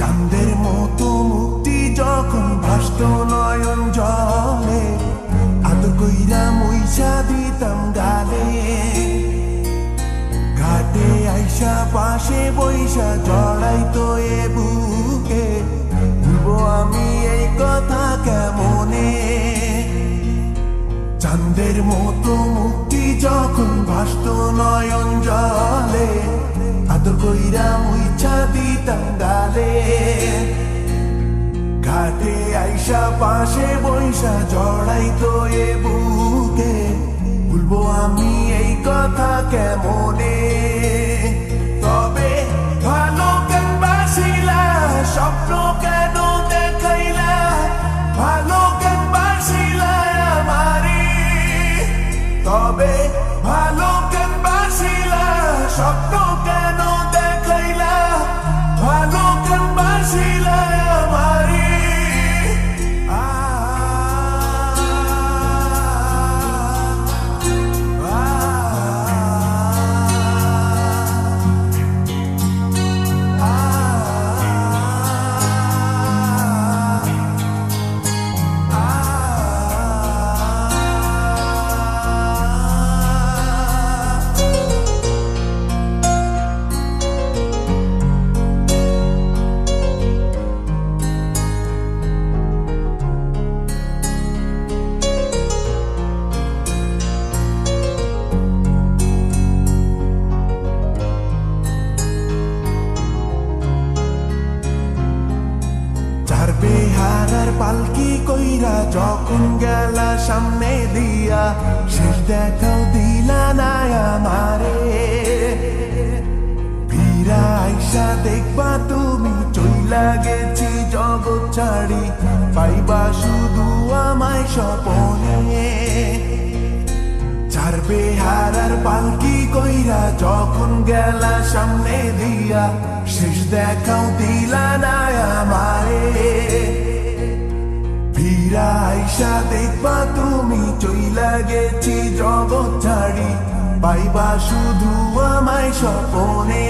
চাঁদের মতো মুক্তি যখন ভাসত নয়ন জলে, আদর কইরা মুইসা দিতাম গালে। ঘাটে আইসা পাশে বইসা জড়াইতো এ বুকে, ভুলবো আমি এই কথা কেমনে। চাঁদের মতো মুক্তি যখন ভাসত নয়ন জলে, আদর কইরা মুইছা দিতাম গালে। ঘাটে আইসা পাশে বইসা জড়াইতো এ বুকে, ভুলবো আমি এই কথা কেমনে। তবে ভালো কেন বাসিলা, স্বপ্ন কেন দেখাইলা, ভালো কেন বাসিলা আমারে। তবে ভালো কেন বাসিলা, স্বপ্ন কেন দেখাইলা, ভালো কেন বাসিলা আমারে। বেহারার পালকি কইরা যখন গেলা সামনে দিয়া, শেষ দেখাও দিলা না আমারে। ফিরা আইসা দেখবা তুমি চইলা গেছি জগৎ ছাড়ি, পাইবা শুধু আমায় স্বপনে। চার বেহারার পালকি কইরা যখন গেলা সামনে দিয়া, শেষ দেখাও দিলা না আমারে। ফিরা আইসা দেখবা তুমি চইলা গেছি জগৎ ছাড়ি, পাইবা শুধু আমায় স্বপনে।